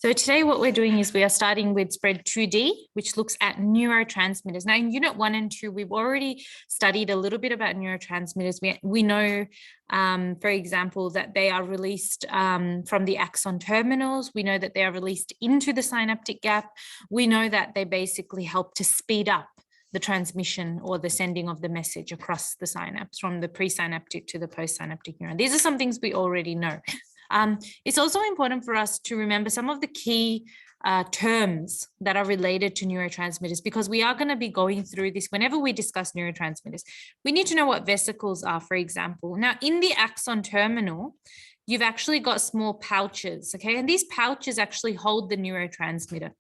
So today what we're doing is we are starting with spread 2D, which looks at neurotransmitters. Now in unit 1 and 2, we've already studied a little bit about neurotransmitters. We know, for example, that they are released from the axon terminals. We know that they are released into the synaptic gap. We know that they basically help to speed up the transmission or the sending of the message across the synapse from the presynaptic to the postsynaptic neuron. These are some things we already know. It's also important for us to remember some of the key terms that are related to neurotransmitters, because we are going to be going through this whenever we discuss neurotransmitters. We need to know what vesicles are, for example. Now, in the axon terminal, you've actually got small pouches, okay? And these pouches actually hold the neurotransmitter,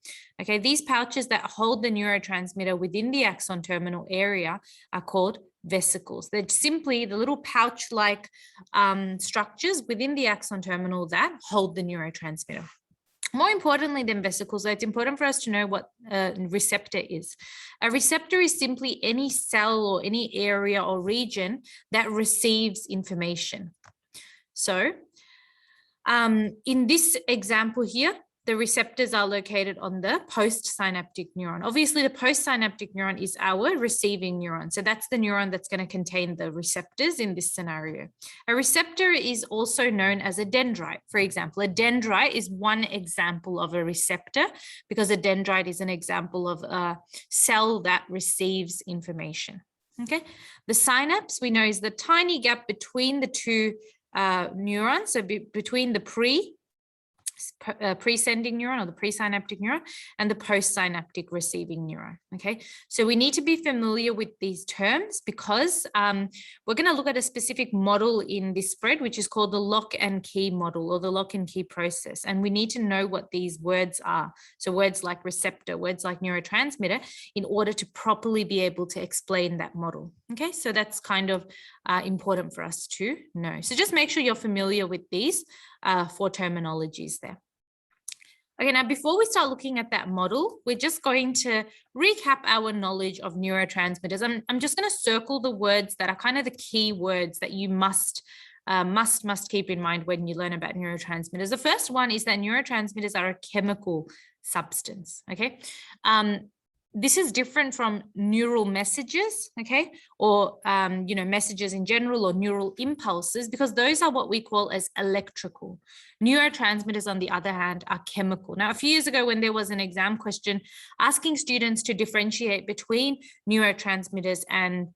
okay? These pouches that hold the neurotransmitter within the axon terminal area are called vesicles. They're simply the little pouch-like structures within the axon terminal that hold the neurotransmitter. More importantly than vesicles, it's important for us to know what a receptor is. A receptor is simply any cell or any area or region that receives information. So in this example here, the receptors are located on the postsynaptic neuron. Obviously, the postsynaptic neuron is our receiving neuron. So that's the neuron that's going to contain the receptors in this scenario. A receptor is also known as a dendrite. For example, a dendrite is one example of a receptor, because a dendrite is an example of a cell that receives information. Okay, the synapse we know is the tiny gap between the two neurons, so between the pre-sending neuron or the presynaptic neuron and the postsynaptic receiving neuron. Okay, so we need to be familiar with these terms, because we're going to look at a specific model in this spread, which is called the lock and key model, or the lock and key process. And we need to know what these words are. So words like receptor, words like neurotransmitter, in order to properly be able to explain that model. Okay, so that's kind of important for us to know. So just make sure you're familiar with these 4 terminologies there. Okay, now before we start looking at that model, we're just going to recap our knowledge of neurotransmitters. I'm just going to circle the words that are kind of the key words that you must keep in mind when you learn about neurotransmitters. The first one is that neurotransmitters are a chemical substance, okay? This is different from neural messages, okay, or messages in general, or neural impulses, because those are what we call as electrical. Neurotransmitters, on the other hand, are chemical. Now, a few years ago, when there was an exam question asking students to differentiate between neurotransmitters and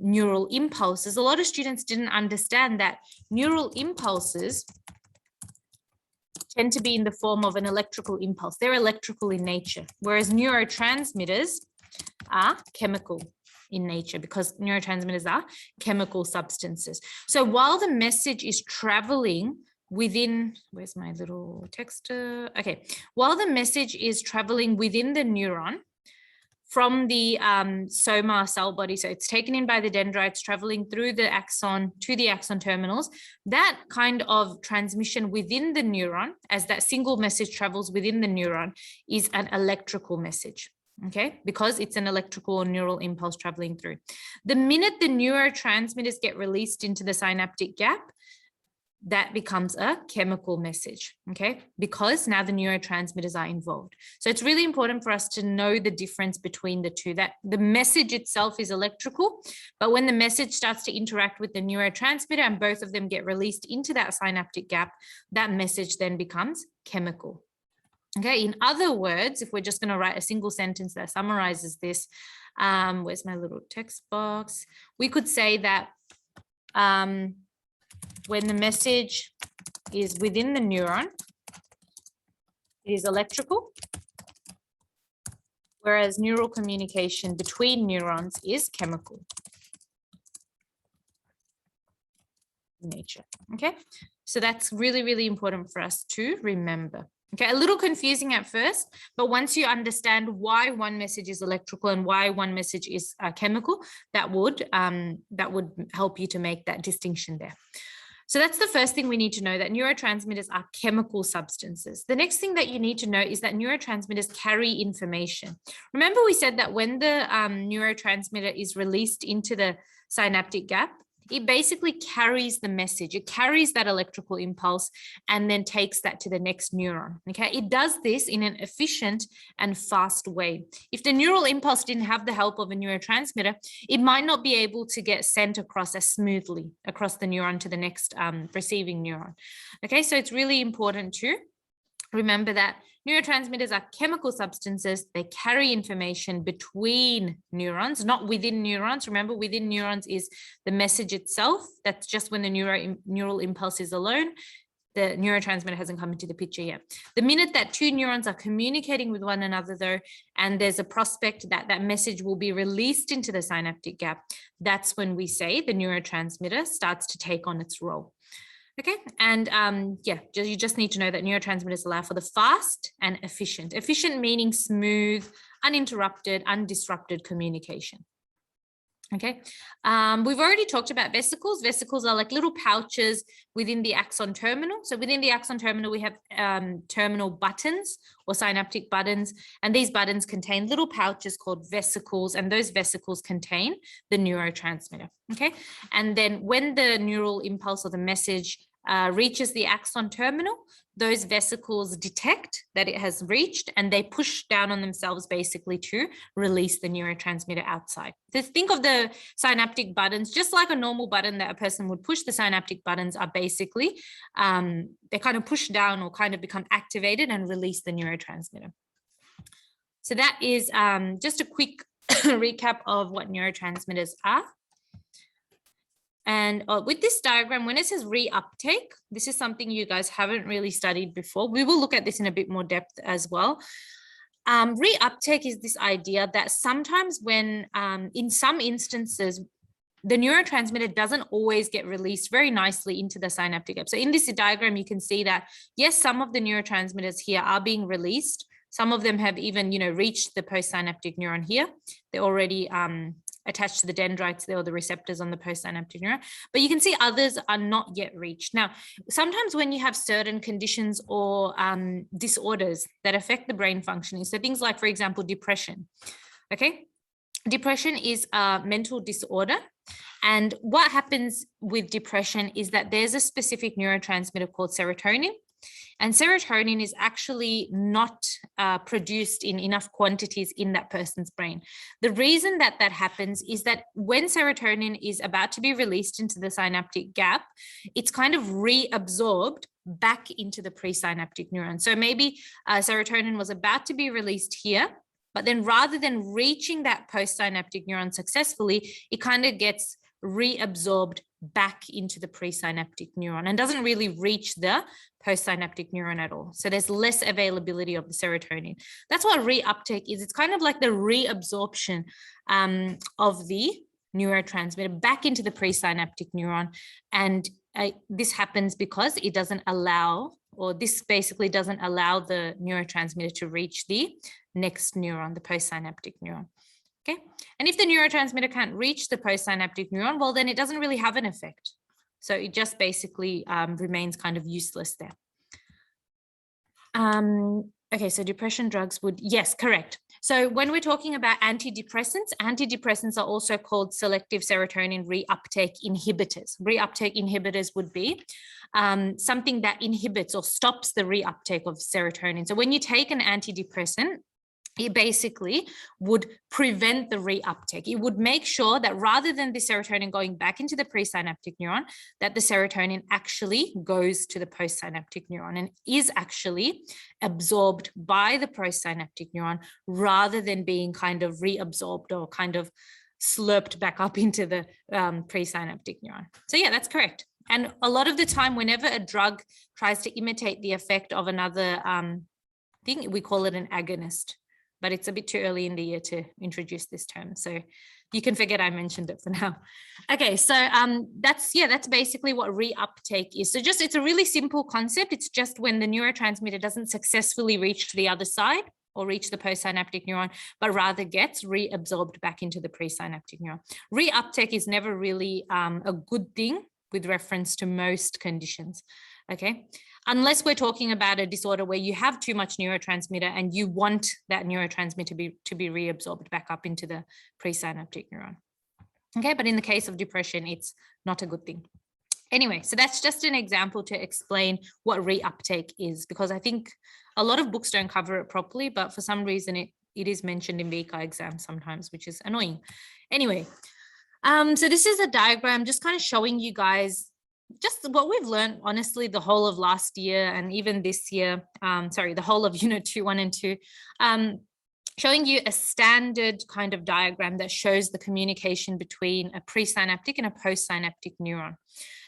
neural impulses, a lot of students didn't understand that neural impulses tend to be in the form of an electrical impulse. They're electrical in nature, whereas neurotransmitters are chemical in nature, because neurotransmitters are chemical substances. So while the message is traveling within, where's my little text? Okay, while the message is traveling within the neuron from the soma cell body, so it's taken in by the dendrites, traveling through the axon to the axon terminals, that kind of transmission within the neuron, as that single message travels within the neuron, is an electrical message, okay? Because it's an electrical or neural impulse traveling through. The minute the neurotransmitters get released into the synaptic gap, that becomes a chemical message, okay? Because now the neurotransmitters are involved. So it's really important for us to know the difference between the two, that the message itself is electrical, but when the message starts to interact with the neurotransmitter and both of them get released into that synaptic gap, that message then becomes chemical. Okay, in other words, if we're just going to write a single sentence that summarizes this, where's my little text box? We could say that when the message is within the neuron, it is electrical, whereas neural communication between neurons is chemical in nature, okay? So that's really, really important for us to remember. Okay, a little confusing at first, but once you understand why one message is electrical and why one message is chemical, that would help you to make that distinction there. So that's the first thing we need to know, that neurotransmitters are chemical substances. The next thing that you need to know is that neurotransmitters carry information. Remember we said that when the neurotransmitter is released into the synaptic gap, it basically carries the message. It carries that electrical impulse and then takes that to the next neuron. Okay, it does this in an efficient and fast way. If the neural impulse didn't have the help of a neurotransmitter, it might not be able to get sent across as smoothly across the neuron to the next receiving neuron. Okay, so it's really important to remember that neurotransmitters are chemical substances. They carry information between neurons, not within neurons. Remember, within neurons is the message itself. That's just when the neural impulse is alone. The neurotransmitter hasn't come into the picture yet. The minute that two neurons are communicating with one another, though, and there's a prospect that that message will be released into the synaptic gap, that's when we say the neurotransmitter starts to take on its role. Okay, and yeah, you just need to know that neurotransmitters allow for the fast and efficient. Efficient meaning smooth, uninterrupted, undisrupted communication. Okay, we've already talked about vesicles. Vesicles are like little pouches within the axon terminal. So within the axon terminal, we have terminal buttons or synaptic buttons, and these buttons contain little pouches called vesicles, and those vesicles contain the neurotransmitter. Okay, and then when the neural impulse or the message reaches the axon terminal, those vesicles detect that it has reached and they push down on themselves basically to release the neurotransmitter outside. So think of the synaptic buttons just like a normal button that a person would push. The synaptic buttons are basically, they kind of push down or kind of become activated and release the neurotransmitter. So that is just a quick recap of what neurotransmitters are. And with this diagram, when it says reuptake, this is something you guys haven't really studied before. We will look at this in a bit more depth as well. Reuptake is this idea that sometimes when, in some instances, the neurotransmitter doesn't always get released very nicely into the synaptic gap. So in this diagram, you can see that, yes, some of the neurotransmitters here are being released. Some of them have even, reached the postsynaptic neuron here. They're already attached to the dendrites there or the receptors on the postsynaptic neuron, but you can see others are not yet reached. Now, sometimes when you have certain conditions or disorders that affect the brain functioning, so things like, for example, depression, okay? Depression is a mental disorder. And what happens with depression is that there's a specific neurotransmitter called serotonin. And serotonin is actually not produced in enough quantities in that person's brain. The reason that that happens is that when serotonin is about to be released into the synaptic gap, it's kind of reabsorbed back into the presynaptic neuron. So maybe serotonin was about to be released here, but then rather than reaching that postsynaptic neuron successfully, it kind of gets reabsorbed back into the presynaptic neuron and doesn't really reach the postsynaptic neuron at all. So there's less availability of the serotonin. That's what reuptake is. It's kind of like the reabsorption of the neurotransmitter back into the presynaptic neuron. And this happens because it doesn't allow, or this basically doesn't allow the neurotransmitter to reach the next neuron, the postsynaptic neuron. Okay, and if the neurotransmitter can't reach the postsynaptic neuron, well, then it doesn't really have an effect. So it just basically remains kind of useless there. Okay, so depression drugs would, yes, correct. So when we're talking about antidepressants, antidepressants are also called selective serotonin reuptake inhibitors. Reuptake inhibitors would be something that inhibits or stops the reuptake of serotonin. So when you take an antidepressant, it basically would prevent the reuptake. It would make sure that rather than the serotonin going back into the presynaptic neuron, that the serotonin actually goes to the postsynaptic neuron and is actually absorbed by the postsynaptic neuron rather than being kind of reabsorbed or kind of slurped back up into the presynaptic neuron. So yeah, that's correct. And a lot of the time, whenever a drug tries to imitate the effect of another thing, we call it an agonist. But it's a bit too early in the year to introduce this term. So you can forget I mentioned it for now. Okay, so that's basically what reuptake is. So it's a really simple concept. It's just when the neurotransmitter doesn't successfully reach to the other side or reach the postsynaptic neuron, but rather gets reabsorbed back into the presynaptic neuron. Reuptake is never really a good thing with reference to most conditions. Okay, unless we're talking about a disorder where you have too much neurotransmitter and you want that neurotransmitter to be reabsorbed back up into the presynaptic neuron. Okay, but in the case of depression, it's not a good thing. Anyway, so that's just an example to explain what reuptake is, because I think a lot of books don't cover it properly, but for some reason it is mentioned in VCA exams sometimes, which is annoying. Anyway, so this is a diagram just kind of showing you guys just what we've learned, honestly, the whole of last year and even this year, the whole of Unit 2, 1 and 2, showing you a standard kind of diagram that shows the communication between a presynaptic and a postsynaptic neuron.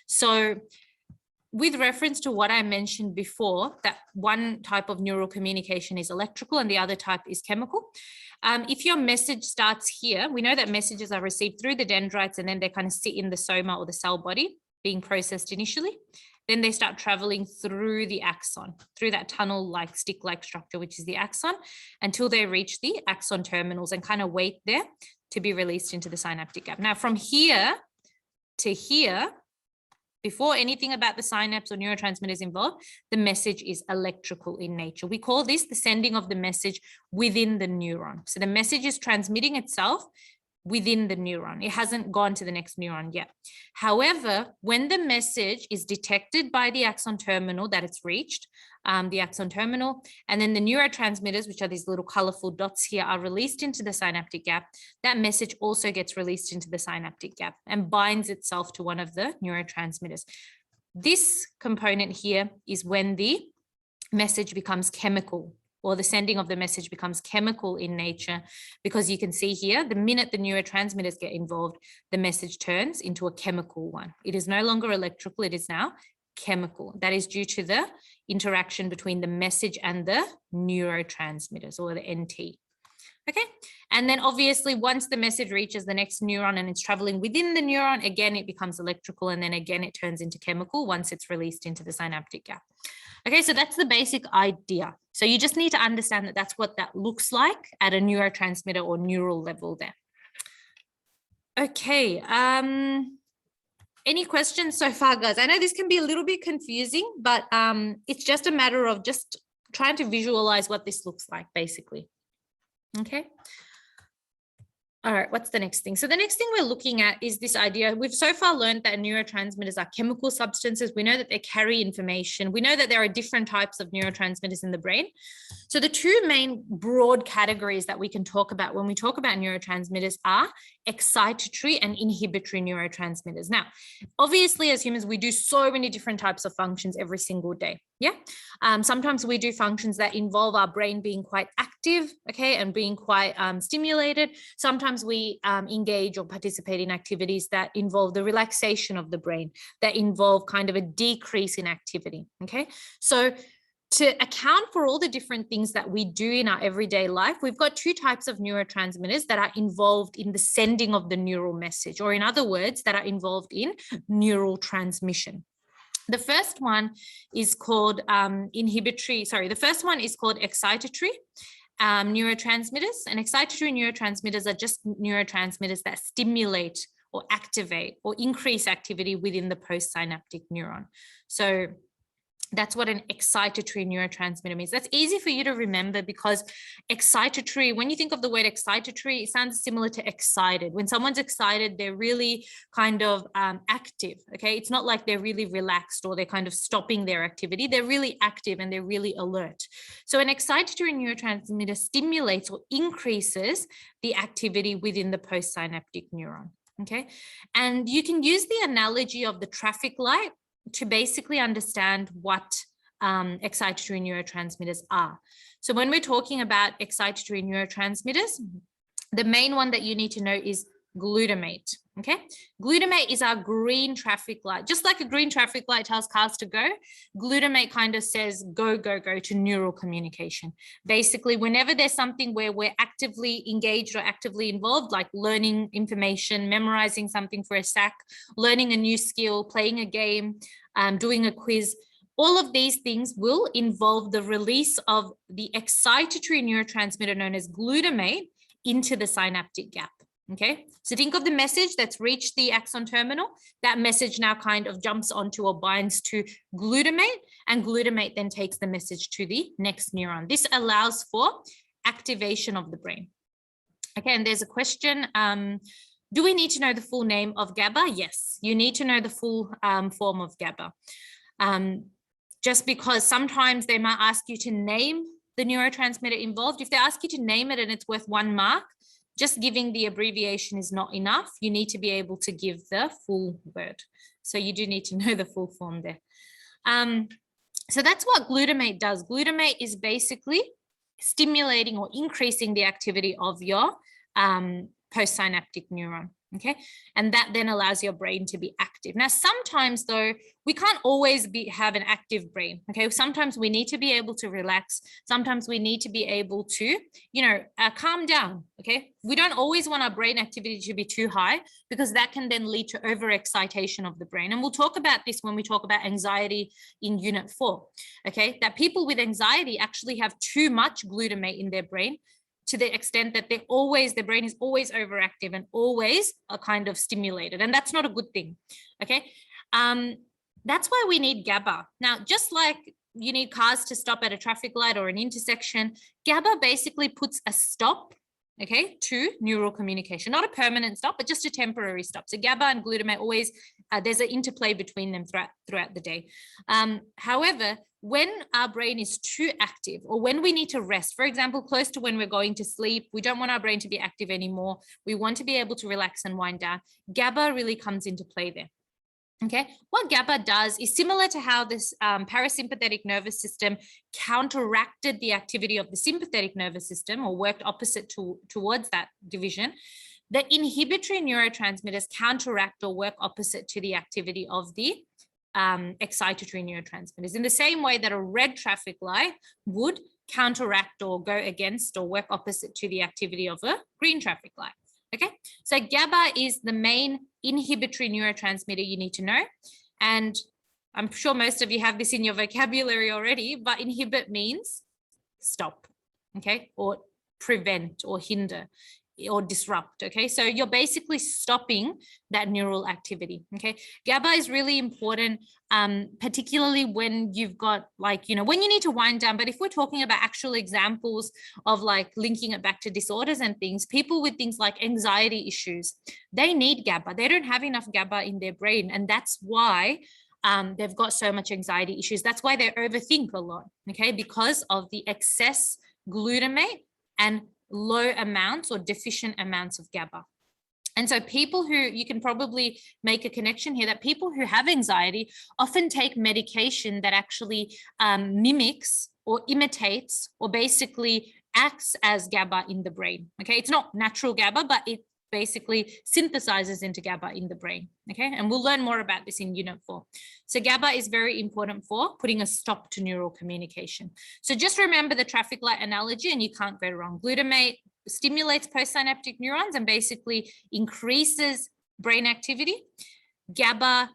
So with reference to what I mentioned before, that one type of neural communication is electrical and the other type is chemical. If your message starts here, we know that messages are received through the dendrites and then they kind of sit in the soma or the cell body being processed initially. Then they start traveling through the axon, through that tunnel-like, stick-like structure, which is the axon, until they reach the axon terminals and kind of wait there to be released into the synaptic gap. Now, from here to here, before anything about the synapse or neurotransmitters involved, the message is electrical in nature. We call this the sending of the message within the neuron. So the message is transmitting itself within the neuron. It hasn't gone to the next neuron yet. However, when the message is detected by the axon terminal that it's reached, the axon terminal, and then the neurotransmitters, which are these little colorful dots here, are released into the synaptic gap, that message also gets released into the synaptic gap and binds itself to one of the neurotransmitters. This component here is when the message becomes chemical, or the sending of the message becomes chemical in nature, because you can see here, the minute the neurotransmitters get involved, the message turns into a chemical one. It is no longer electrical, it is now chemical. That is due to the interaction between the message and the neurotransmitters, or the NT. Okay, and then obviously once the message reaches the next neuron and it's traveling within the neuron, again, it becomes electrical, and then again, it turns into chemical once it's released into the synaptic gap. Okay, so that's the basic idea. So you just need to understand that that's what that looks like at a neurotransmitter or neural level there. Okay, any questions so far, guys? I know this can be a little bit confusing, but it's just a matter of just trying to visualize what this looks like, basically. Okay. All right, what's the next thing? So the next thing we're looking at is this idea. We've so far learned that neurotransmitters are chemical substances. We know that they carry information. We know that there are different types of neurotransmitters in the brain. So the two main broad categories that we can talk about when we talk about neurotransmitters are excitatory and inhibitory neurotransmitters. Now, obviously, as humans, we do so many different types of functions every single day. Yeah. Sometimes we do functions that involve our brain being quite active, okay, and being quite stimulated. Sometimes we engage or participate in activities that involve the relaxation of the brain, that involve kind of a decrease in activity, okay? So to account for all the different things that we do in our everyday life, we've got two types of neurotransmitters that are involved in the sending of the neural message, or in other words, that are involved in neural transmission. The first one is called the first one is called excitatory neurotransmitters. And excitatory neurotransmitters are just neurotransmitters that stimulate or activate or increase activity within the postsynaptic neuron. So that's what an excitatory neurotransmitter means. That's easy for you to remember because excitatory, when you think of the word excitatory, it sounds similar to excited. When someone's excited, they're really kind of active, okay? It's not like they're really relaxed or they're kind of stopping their activity. They're really active and they're really alert. So an excitatory neurotransmitter stimulates or increases the activity within the postsynaptic neuron, okay? And you can use the analogy of the traffic light to basically understand what excitatory neurotransmitters are. So when we're talking about excitatory neurotransmitters, the main one that you need to know is glutamate, okay? Glutamate is our green traffic light. Just like a green traffic light tells cars to go, glutamate kind of says go, go, go to neural communication. Basically, whenever there's something where we're actively engaged or actively involved, like learning information, memorizing something for a SAC, learning a new skill, playing a game, doing a quiz, all of these things will involve the release of the excitatory neurotransmitter known as glutamate into the synaptic gap. Okay, so think of the message that's reached the axon terminal. That message now kind of jumps onto or binds to glutamate, and glutamate then takes the message to the next neuron. This allows for activation of the brain. Okay, and there's a question. Do we need to know the full name of GABA? Yes, you need to know the full form of GABA. Just because sometimes they might ask you to name the neurotransmitter involved. If they ask you to name it and it's worth 1 mark, just giving the abbreviation is not enough. You need to be able to give the full word. So you do need to know the full form there. So that's what glutamate does. Glutamate is basically stimulating or increasing the activity of your postsynaptic neuron. Okay, and that then allows your brain to be active. Now, sometimes though, we can't always have an active brain. Okay, sometimes we need to be able to relax. Sometimes we need to be able to, calm down. Okay, we don't always want our brain activity to be too high, because that can then lead to overexcitation of the brain. And we'll talk about this when we talk about anxiety in Unit 4. Okay, that people with anxiety actually have too much glutamate in their brain, to the extent that their brain is always overactive and always kind of stimulated. And that's not a good thing. Okay. That's why we need GABA. Now, just like you need cars to stop at a traffic light or an intersection, GABA basically puts a stop, okay, to neural communication, not a permanent stop, but just a temporary stop. So GABA and glutamate always, there's an interplay between them throughout the day. However, when our brain is too active, or when we need to rest, for example, close to when we're going to sleep, we don't want our brain to be active anymore. We want to be able to relax and wind down. GABA really comes into play there. Okay, what GABA does is similar to how this parasympathetic nervous system counteracted the activity of the sympathetic nervous system, or worked opposite towards that division. The inhibitory neurotransmitters counteract or work opposite to the activity of the excitatory neurotransmitters, in the same way that a red traffic light would counteract or go against or work opposite to the activity of a green traffic light. Okay, so GABA is the main inhibitory neurotransmitter you need to know. And I'm sure most of you have this in your vocabulary already, but inhibit means stop, okay, or prevent or hinder or disrupt. Okay, so you're basically stopping that neural activity. Okay, GABA is really important, particularly when you've got when you need to wind down. But if we're talking about actual examples of linking it back to disorders and things, people with things like anxiety issues, they need GABA. They don't have enough GABA in their brain, and that's why they've got so much anxiety issues. That's why they overthink a lot. Okay, because of the excess glutamate and low amounts or deficient amounts of GABA. And so people who, you can probably make a connection here, that people who have anxiety often take medication that actually mimics or imitates or basically acts as GABA in the brain. Okay, it's not natural GABA, but it basically synthesizes into GABA in the brain. Okay, and we'll learn more about this in Unit 4. So GABA is very important for putting a stop to neural communication. So just remember the traffic light analogy and you can't go wrong. Glutamate stimulates postsynaptic neurons and basically increases brain activity. GABA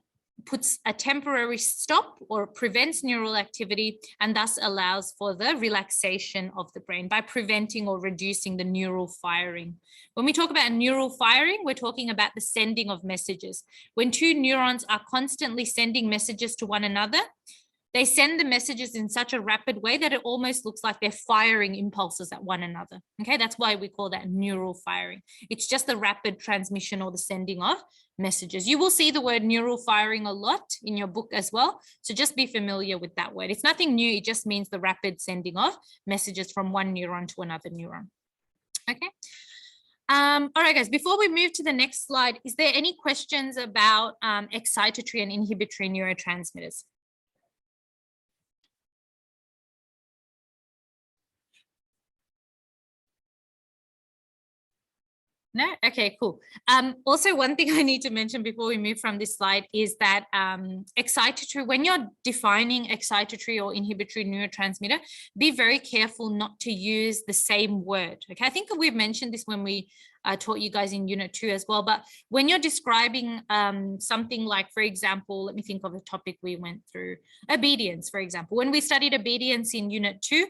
puts a temporary stop or prevents neural activity, and thus allows for the relaxation of the brain by preventing or reducing the neural firing. When we talk about neural firing, we're talking about the sending of messages. When two neurons are constantly sending messages to one another, they send the messages in such a rapid way that it almost looks like they're firing impulses at one another. Okay, that's why we call that neural firing. It's just the rapid transmission or the sending of messages. You will see the word neural firing a lot in your book as well. So just be familiar with that word. It's nothing new. It just means the rapid sending of messages from one neuron to another neuron. Okay. All right, guys, before we move to the next slide, is there any questions about excitatory and inhibitory neurotransmitters? No? Okay, cool. Also, one thing I need to mention before we move from this slide is that excitatory, when you're defining excitatory or inhibitory neurotransmitter, be very careful not to use the same word. Okay, I think we've mentioned this when we taught you guys in Unit 2 as well, but when you're describing something like, for example, let me think of a topic we went through, obedience, for example. When we studied obedience in Unit 2,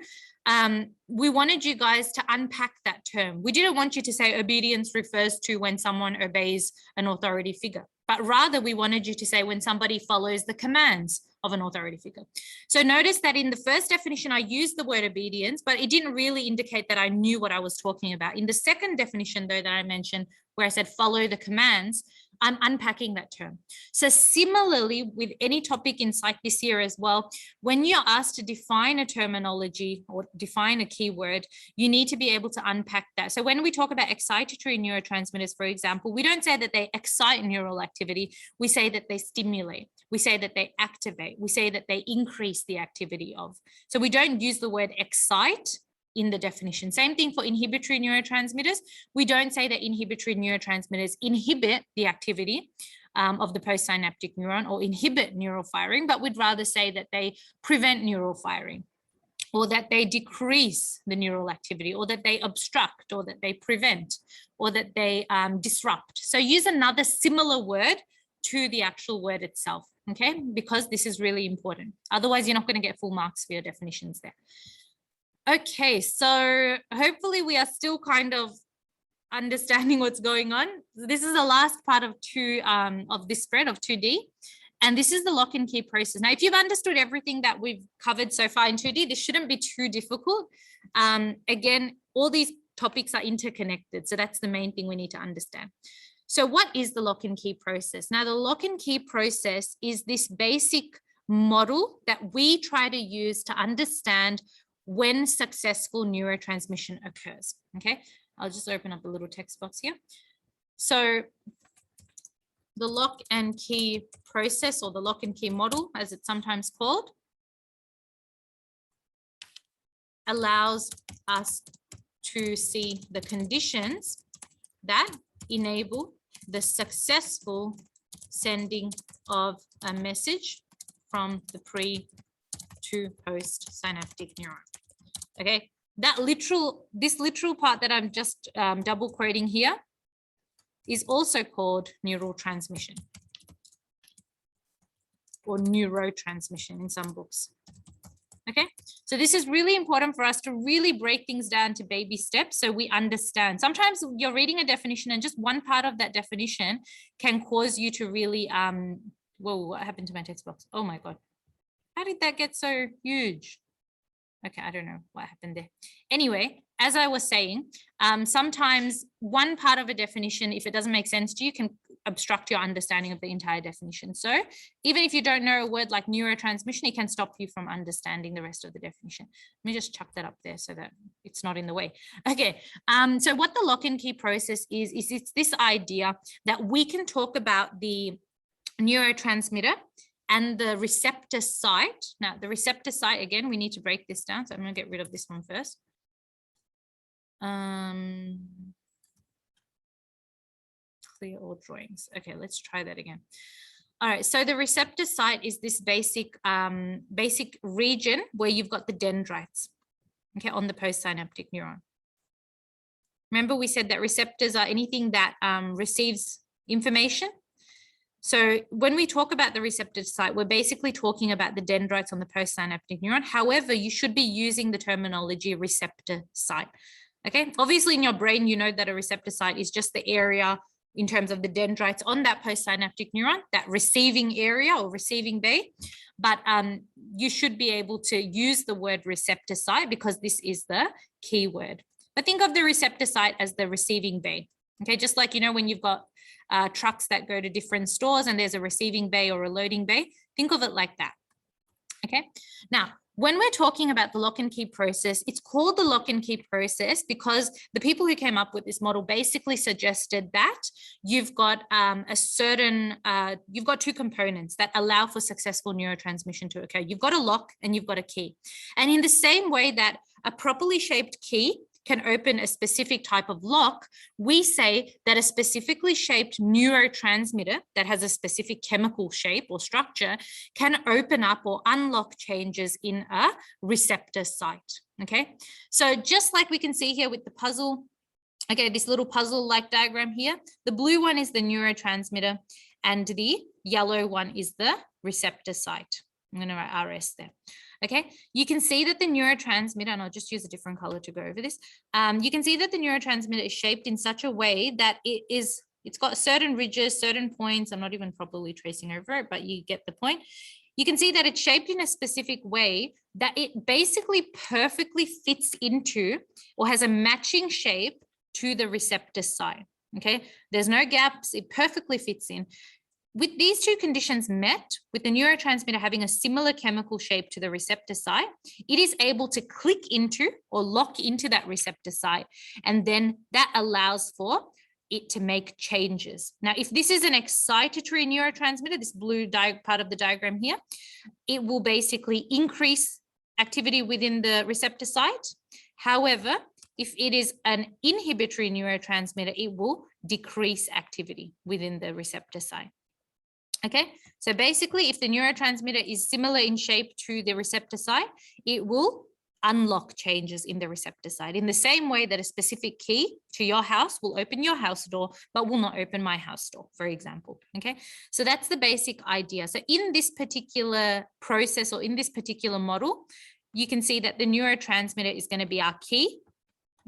we wanted you guys to unpack that term. We didn't want you to say obedience refers to when someone obeys an authority figure, but rather we wanted you to say when somebody follows the commands of an authority figure. So notice that in the first definition, I used the word obedience, but it didn't really indicate that I knew what I was talking about. In the second definition, though, that I mentioned, where I said follow the commands, I'm unpacking that term. So similarly, with any topic in Psych this year as well, when you're asked to define a terminology or define a keyword, you need to be able to unpack that. So when we talk about excitatory neurotransmitters, for example, we don't say that they excite neural activity. We say that they stimulate. We say that they activate. We say that they increase the activity of. So we don't use the word excite in the definition. Same thing for inhibitory neurotransmitters. We don't say that inhibitory neurotransmitters inhibit the activity of the postsynaptic neuron or inhibit neural firing, but we'd rather say that they prevent neural firing, or that they decrease the neural activity, or that they obstruct, or that they prevent, or that they disrupt. So use another similar word to the actual word itself, okay? Because this is really important. Otherwise, you're not going to get full marks for your definitions there. Okay, so hopefully we are still kind of understanding what's going on. This is the last part of this spread of 2D, and this is the lock and key process. Now, if you've understood everything that we've covered so far in 2D, this shouldn't be too difficult. Again, all these topics are interconnected, so that's the main thing we need to understand. So what is the lock and key process? Now, the lock and key process is this basic model that we try to use to understand when successful neurotransmission occurs, okay? I'll just open up a little text box here. So the lock and key process, or the lock and key model, as it's sometimes called, allows us to see the conditions that enable the successful sending of a message from the pre to post synaptic neuron. Okay, this literal part that I'm just double quoting here is also called neural transmission or neurotransmission in some books. Okay, so this is really important for us to really break things down to baby steps so we understand. Sometimes you're reading a definition and just one part of that definition can cause you to really, whoa, what happened to my text box? Oh my God, how did that get so huge? Okay, I don't know what happened there. Anyway, as I was saying, sometimes one part of a definition, if it doesn't make sense to you, can obstruct your understanding of the entire definition. So even if you don't know a word like neurotransmission, it can stop you from understanding the rest of the definition. Let me just chuck that up there so that it's not in the way. Okay, so what the lock and key process is it's this idea that we can talk about the neurotransmitter and the receptor site. Now, the receptor site, again, we need to break this down. So I'm going to get rid of this one first. Clear all drawings. Okay, let's try that again. All right, so the receptor site is this basic region where you've got the dendrites, okay, on the postsynaptic neuron. Remember, we said that receptors are anything that receives information. So when we talk about the receptor site, we're basically talking about the dendrites on the postsynaptic neuron. However, you should be using the terminology receptor site. Okay, obviously in your brain, you know that a receptor site is just the area in terms of the dendrites on that postsynaptic neuron, that receiving area or receiving bay. But you should be able to use the word receptor site because this is the key word. But think of the receptor site as the receiving bay. Okay, just like, you know, when you've got trucks that go to different stores and there's a receiving bay or a loading bay, think of it like that. Okay, now, when we're talking about the lock and key process, it's called the lock and key process because the people who came up with this model basically suggested that you've got you've got two components that allow for successful neurotransmission to occur. You've got a lock and you've got a key. And in the same way that a properly shaped key can open a specific type of lock, we say that a specifically shaped neurotransmitter that has a specific chemical shape or structure can open up or unlock changes in a receptor site, okay? So just like we can see here with the puzzle, okay, this little puzzle-like diagram here, the blue one is the neurotransmitter and the yellow one is the receptor site. I'm gonna write RS there. Okay, you can see that the neurotransmitter, and I'll just use a different color to go over this. You can see that the neurotransmitter is shaped in such a way that it's got certain ridges, certain points. I'm not even properly tracing over it, but you get the point. you can see that it's shaped in a specific way that it basically perfectly fits into or has a matching shape to the receptor site. Okay, there's no gaps, it perfectly fits in. With these two conditions met, with the neurotransmitter having a similar chemical shape to the receptor site, it is able to click into or lock into that receptor site, and then that allows for it to make changes. Now, if this is an excitatory neurotransmitter, this blue part of the diagram here, it will basically increase activity within the receptor site. However, if it is an inhibitory neurotransmitter, it will decrease activity within the receptor site. Okay, so basically, if the neurotransmitter is similar in shape to the receptor site, it will unlock changes in the receptor site in the same way that a specific key to your house will open your house door, but will not open my house door, for example. Okay, so that's the basic idea. So in this particular process or in this particular model, you can see that the neurotransmitter is going to be our key.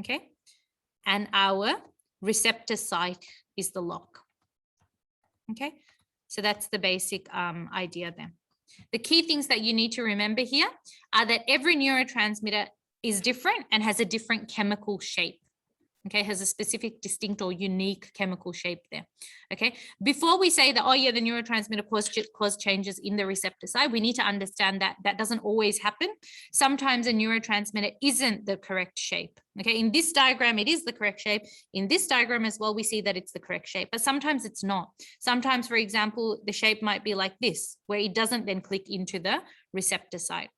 Okay, and our receptor site is the lock. Okay, so that's the basic idea there. The key things that you need to remember here are that every neurotransmitter is different and has a different chemical shape. Okay, has a specific, distinct or unique chemical shape there. Okay, before we say that, oh yeah, the neurotransmitter cause changes in the receptor side, we need to understand that that doesn't always happen. Sometimes a neurotransmitter isn't the correct shape. Okay, in this diagram, it is the correct shape. In this diagram as well, we see that it's the correct shape, but sometimes it's not. Sometimes, for example, the shape might be like this, where it doesn't then click into the receptor site.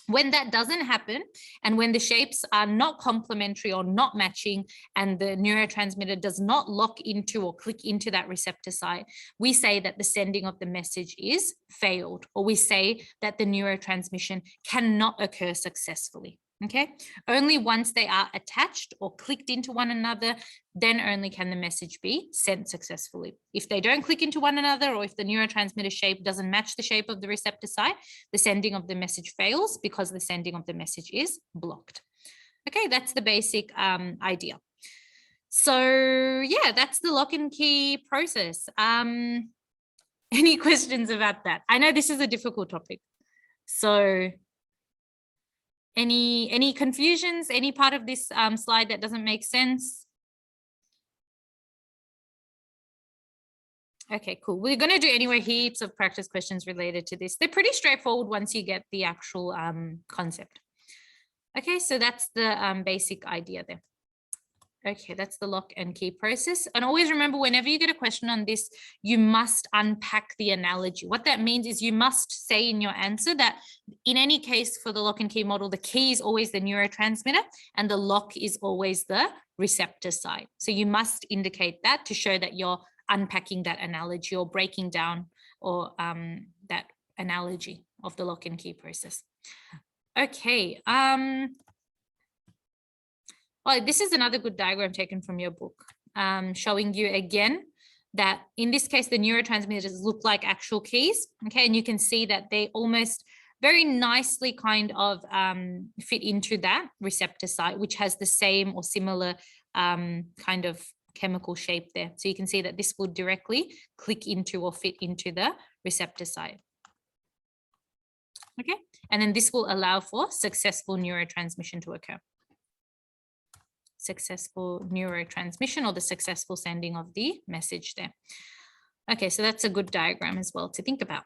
When that doesn't happen, and when the shapes are not complementary or not matching, and the neurotransmitter does not lock into or click into that receptor site, we say that the sending of the message is failed, or we say that the neurotransmission cannot occur successfully. Okay, only once they are attached or clicked into one another, then only can the message be sent successfully. If they don't click into one another, or if the neurotransmitter shape doesn't match the shape of the receptor site, the sending of the message fails because the sending of the message is blocked. Okay, that's the basic idea. So yeah, that's the lock and key process. Any questions about that? I know this is a difficult topic. So any confusions, any part of this slide that doesn't make sense? Okay, cool. We're going to do anyway heaps of practice questions related to this. They're pretty straightforward once you get the actual concept. Okay, so that's the basic idea there. Okay, that's the lock and key process. And always remember, whenever you get a question on this, you must unpack the analogy. What that means is you must say in your answer that in any case for the lock and key model, the key is always the neurotransmitter and the lock is always the receptor site. So you must indicate that to show that you're unpacking that analogy or breaking down or that analogy of the lock and key process. Okay. Oh, this is another good diagram taken from your book, showing you again that in this case, the neurotransmitters look like actual keys. Okay, and you can see that they almost very nicely kind of fit into that receptor site, which has the same or similar kind of chemical shape there. So you can see that this will directly click into or fit into the receptor site. Okay, and then this will allow for successful neurotransmission to occur. Successful neurotransmission or the successful sending of the message there. Okay, so that's a good diagram as well to think about.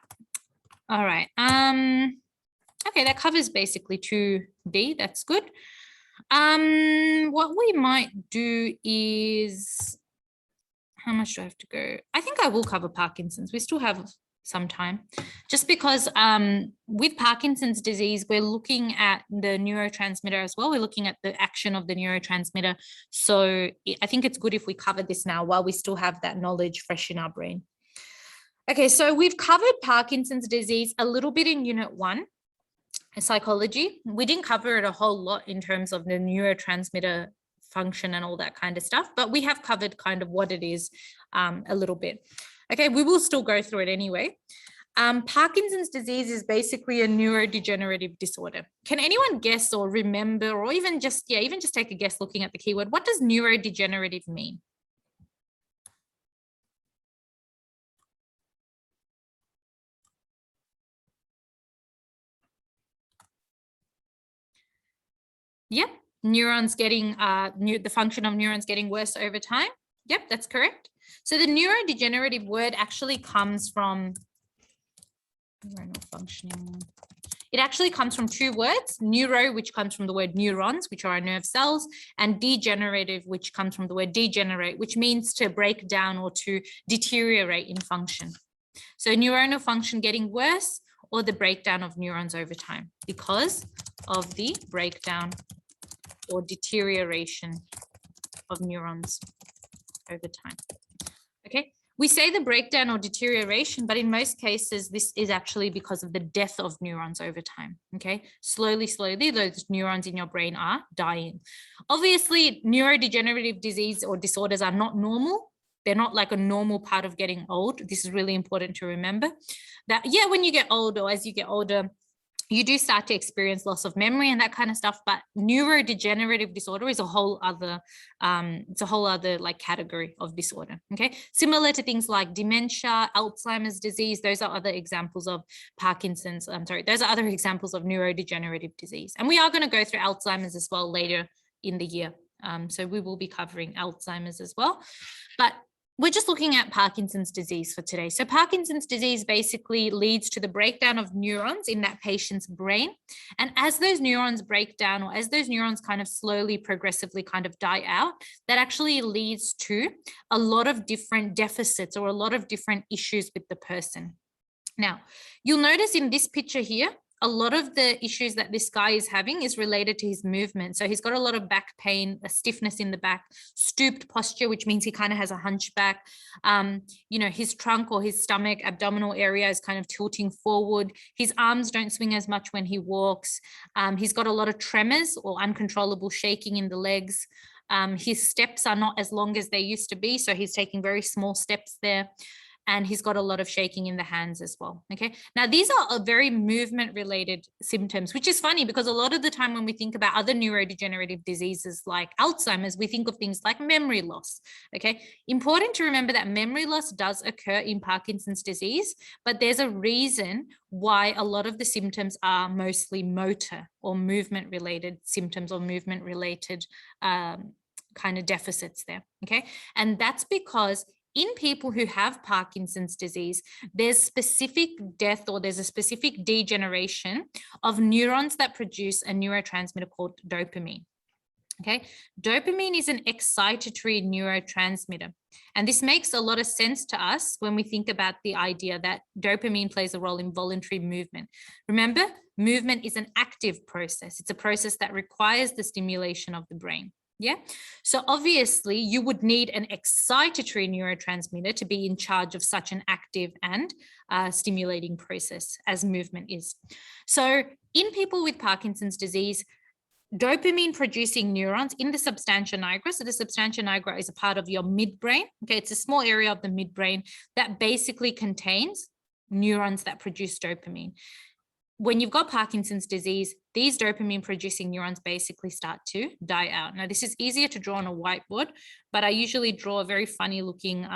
All right. Okay, that covers basically 2D. That's good. What we might do is, how much do I have to go? I think I will cover Parkinson's. We still have some time, just because with Parkinson's disease, we're looking at the neurotransmitter as well. We're looking at the action of the neurotransmitter. So I think it's good if we cover this now while we still have that knowledge fresh in our brain. Okay, so we've covered Parkinson's disease a little bit in Unit 1, psychology. We didn't cover it a whole lot in terms of the neurotransmitter function and all that kind of stuff, but we have covered kind of what it is a little bit. Okay, we will still go through it anyway. Parkinson's disease is basically a neurodegenerative disorder. Can anyone guess or remember, or even just take a guess looking at the keyword? What does neurodegenerative mean? Yep. Neurons getting, the function of neurons getting worse over time. Yep, that's correct. So the neurodegenerative word actually comes from neuronal functioning. It actually comes from two words, neuro, which comes from the word neurons, which are our nerve cells, and degenerative, which comes from the word degenerate, which means to break down or to deteriorate in function. So neuronal function getting worse, or the breakdown of neurons over time because of the breakdown or deterioration of neurons over time. Okay. We say the breakdown or deterioration, but in most cases, this is actually because of the death of neurons over time. Okay, slowly, those neurons in your brain are dying. Obviously, neurodegenerative disease or disorders are not normal. They're not like a normal part of getting old. This is really important to remember that, yeah, when you get older, as you get older, you do start to experience loss of memory and that kind of stuff, but neurodegenerative disorder is a whole other, like category of disorder. Okay, similar to things like dementia, Alzheimer's disease. Those are other examples of Parkinson's. Those are other examples of neurodegenerative disease. And we are going to go through Alzheimer's as well later in the year. So we will be covering Alzheimer's as well, but we're just looking at Parkinson's disease for today. So Parkinson's disease basically leads to the breakdown of neurons in that patient's brain. And as those neurons break down, or as those neurons kind of slowly, progressively kind of die out, that actually leads to a lot of different deficits or a lot of different issues with the person. Now, you'll notice in this picture here, a lot of the issues that this guy is having is related to his movement. So he's got a lot of back pain, a stiffness in the back, stooped posture, which means he kind of has a hunchback. His trunk or his stomach, abdominal area is kind of tilting forward. His arms don't swing as much when he walks. He's got a lot of tremors or uncontrollable shaking in the legs. His steps are not as long as they used to be. So he's taking very small steps there. And he's got a lot of shaking in the hands as well. Okay. Now, these are very movement related symptoms, which is funny because a lot of the time when we think about other neurodegenerative diseases like Alzheimer's, we think of things like memory loss. Okay. Important to remember that memory loss does occur in Parkinson's disease, but there's a reason why a lot of the symptoms are mostly motor or movement related symptoms or movement related kind of deficits there. Okay. And that's because in people who have Parkinson's disease, there's specific death or there's a specific degeneration of neurons that produce a neurotransmitter called dopamine. Okay, dopamine is an excitatory neurotransmitter. And this makes a lot of sense to us when we think about the idea that dopamine plays a role in voluntary movement. Remember, movement is an active process. It's a process that requires the stimulation of the brain. Yeah. So obviously you would need an excitatory neurotransmitter to be in charge of such an active and stimulating process as movement is. So in people with Parkinson's disease, dopamine producing neurons in the substantia nigra. So the substantia nigra is a part of your midbrain. Okay. It's a small area of the midbrain that basically contains neurons that produce dopamine. When you've got Parkinson's disease, these dopamine producing neurons basically start to die out. Now, this is easier to draw on a whiteboard, but I usually draw a very funny looking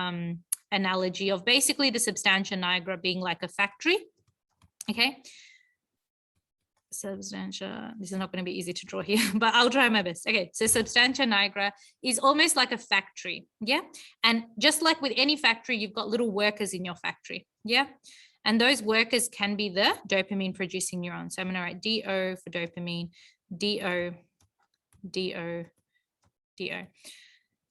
analogy of basically the substantia nigra being like a factory. Okay. Substantia, this is not going to be easy to draw here, but I'll try my best. Okay, so substantia nigra is almost like a factory. Yeah. And just like with any factory, you've got little workers in your factory. Yeah. And those workers can be the dopamine producing neurons. So I'm going to write DO for dopamine, DO, DO, DO.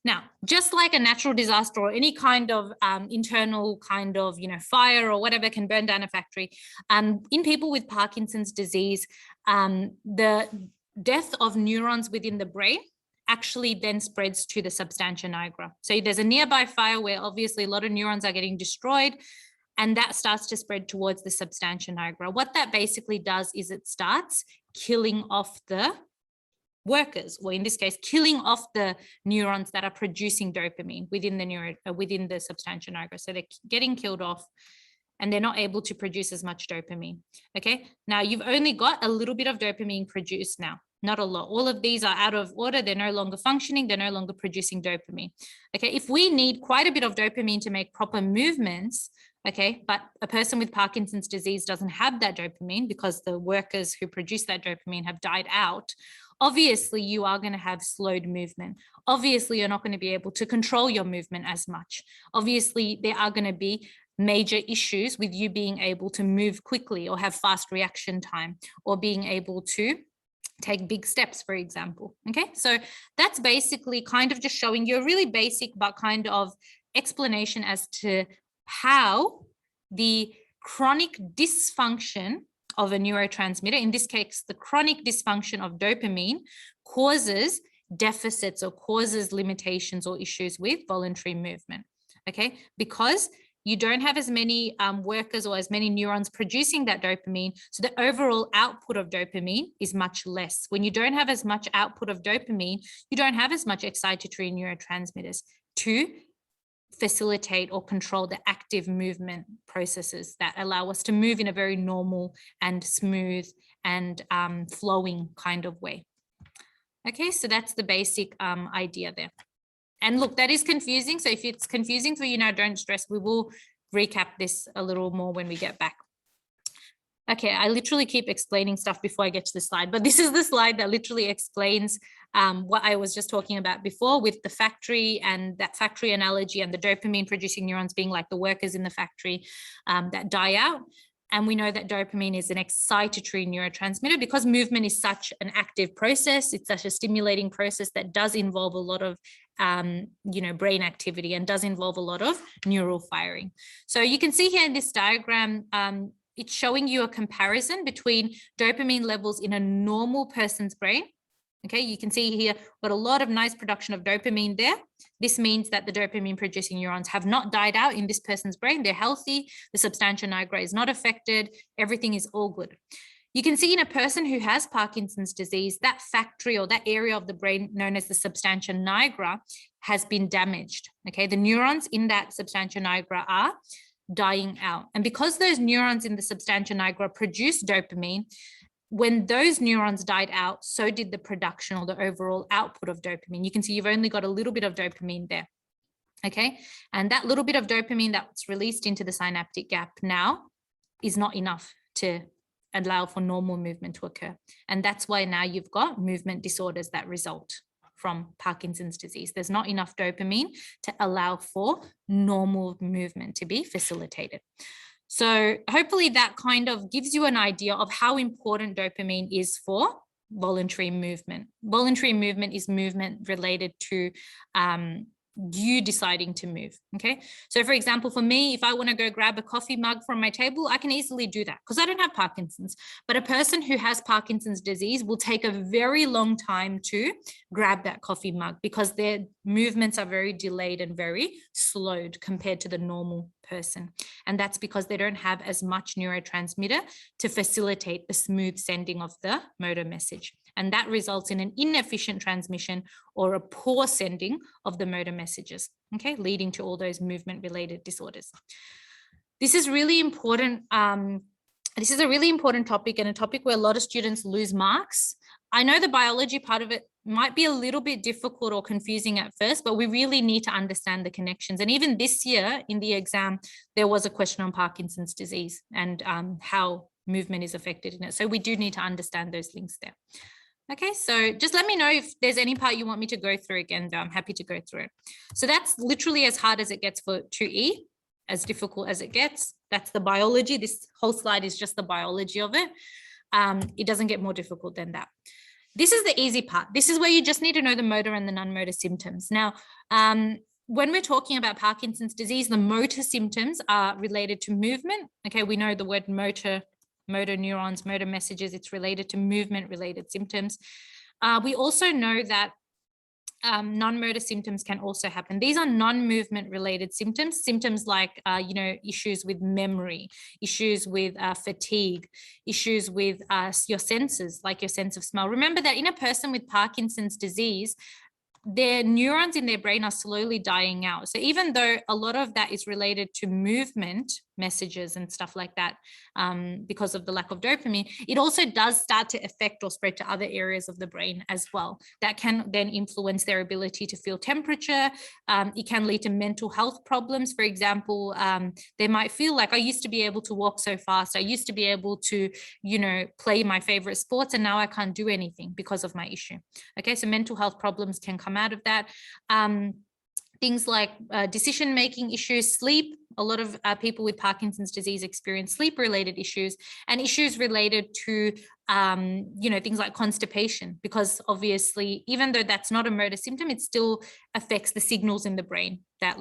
Now, just like a natural disaster or any kind of internal kind of, fire or whatever can burn down a factory, in people with Parkinson's disease, the death of neurons within the brain actually then spreads to the substantia nigra. So there's a nearby fire where obviously a lot of neurons are getting destroyed, and that starts to spread towards the substantia nigra. What that basically does is it starts killing off the workers, or in this case, killing off the neurons that are producing dopamine within the substantia nigra. So they're getting killed off and they're not able to produce as much dopamine. Okay, now you've only got a little bit of dopamine produced now, not a lot. All of these are out of order. They're no longer functioning. They're no longer producing dopamine. Okay, if we need quite a bit of dopamine to make proper movements, okay, but a person with Parkinson's disease doesn't have that dopamine because the workers who produce that dopamine have died out, Obviously, you are going to have slowed movement. Obviously, you're not going to be able to control your movement as much. Obviously, there are going to be major issues with you being able to move quickly or have fast reaction time or being able to take big steps, for example. Okay, so that's basically kind of just showing you a really basic but kind of explanation as to how the chronic dysfunction of a neurotransmitter, in this case, the chronic dysfunction of dopamine, causes deficits or causes limitations or issues with voluntary movement. Okay, because you don't have as many workers or as many neurons producing that dopamine. So the overall output of dopamine is much less. When you don't have as much output of dopamine, you don't have as much excitatory neurotransmitters to facilitate or control the active movement processes that allow us to move in a very normal and smooth and flowing kind of way. Okay, so that's the basic idea there. And look, that is confusing. So if it's confusing for you now, don't stress. We will recap this a little more when we get back. Okay, I literally keep explaining stuff before I get to the slide, but this is the slide that literally explains what I was just talking about before with the factory and that factory analogy and the dopamine producing neurons being like the workers in the factory that die out. And we know that dopamine is an excitatory neurotransmitter because movement is such an active process. It's such a stimulating process that does involve a lot of brain activity and does involve a lot of neural firing. So you can see here in this diagram, it's showing you a comparison between dopamine levels in a normal person's brain. Okay, you can see here, got a lot of nice production of dopamine there. This means that the dopamine producing neurons have not died out in this person's brain. They're healthy. The substantia nigra is not affected. Everything is all good. You can see in a person who has Parkinson's disease, that factory or that area of the brain known as the substantia nigra has been damaged. Okay, the neurons in that substantia nigra are dying out. And because those neurons in the substantia nigra produce dopamine, when those neurons died out, so did the production or the overall output of dopamine. You can see you've only got a little bit of dopamine there. Okay, and that little bit of dopamine that's released into the synaptic gap now is not enough to allow for normal movement to occur. And that's why now you've got movement disorders that result from Parkinson's disease. There's not enough dopamine to allow for normal movement to be facilitated. So hopefully that kind of gives you an idea of how important dopamine is for voluntary movement. Voluntary movement is movement related to you deciding to move. Okay, so for example, for me, if I want to go grab a coffee mug from my table, I can easily do that because I don't have Parkinson's. But a person who has Parkinson's disease will take a very long time to grab that coffee mug because their movements are very delayed and very slowed compared to the normal person. And that's because they don't have as much neurotransmitter to facilitate the smooth sending of the motor message. And that results in an inefficient transmission or a poor sending of the motor messages, okay, leading to all those movement-related disorders. This is really important. This is a really important topic and a topic where a lot of students lose marks. I know the biology part of it might be a little bit difficult or confusing at first, but we really need to understand the connections. And even this year in the exam, there was a question on Parkinson's disease and how movement is affected in it. So we do need to understand those links there. Okay, so just let me know if there's any part you want me to go through again, though I'm happy to go through it. So that's literally as hard as it gets for 2E, as difficult as it gets. That's the biology. This whole slide is just the biology of it. It doesn't get more difficult than that. This is the easy part. This is where you just need to know the motor and the non-motor symptoms. Now, when we're talking about Parkinson's disease, the motor symptoms are related to movement. Okay, we know the word motor neurons, motor messages, it's related to movement-related symptoms. We also know that non-motor symptoms can also happen. These are non-movement related symptoms like, issues with memory, issues with fatigue, issues with your senses, like your sense of smell. Remember that in a person with Parkinson's disease, their neurons in their brain are slowly dying out. So even though a lot of that is related to movement, messages and stuff like that because of the lack of dopamine. It also does start to affect or spread to other areas of the brain as well. That can then influence their ability to feel temperature. It can lead to mental health problems. For example, they might feel like, I used to be able to walk so fast. I used to be able to, play my favorite sports, and now I can't do anything because of my issue. Okay, so mental health problems can come out of that. Things like decision-making issues, sleep. A lot of people with Parkinson's disease experience sleep-related issues, and issues related to, things like constipation, because obviously, even though that's not a motor symptom, it still affects the signals in the brain that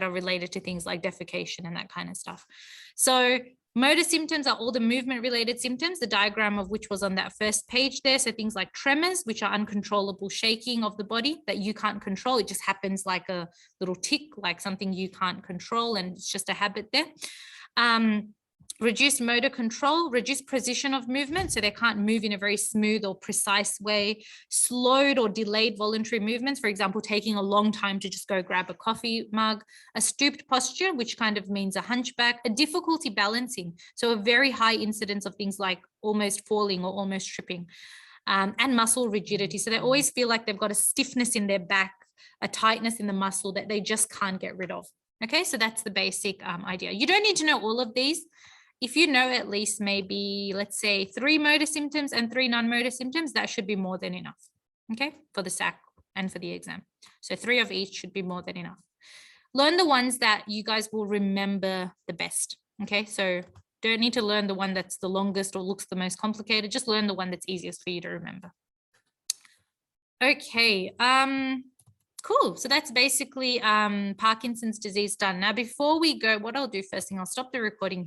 are related to things like defecation and that kind of stuff. So motor symptoms are all the movement-related symptoms, the diagram of which was on that first page there. So things like tremors, which are uncontrollable shaking of the body that you can't control. It just happens like a little tick, like something you can't control, and it's just a habit there. Reduced motor control, reduced precision of movement, so they can't move in a very smooth or precise way. Slowed or delayed voluntary movements, for example, taking a long time to just go grab a coffee mug. A stooped posture, which kind of means a hunchback. A difficulty balancing, so a very high incidence of things like almost falling or almost tripping. And muscle rigidity, so they always feel like they've got a stiffness in their back, a tightness in the muscle that they just can't get rid of. Okay, so that's the basic idea. You don't need to know all of these. If you know at least maybe, let's say, 3 motor symptoms and 3 non-motor symptoms, that should be more than enough, okay, for the SAC and for the exam. So 3 of each should be more than enough. Learn the ones that you guys will remember the best, okay? So don't need to learn the one that's the longest or looks the most complicated. Just learn the one that's easiest for you to remember. Okay, cool. So that's basically Parkinson's disease done. Now, before we go, what I'll do first thing, I'll stop the recording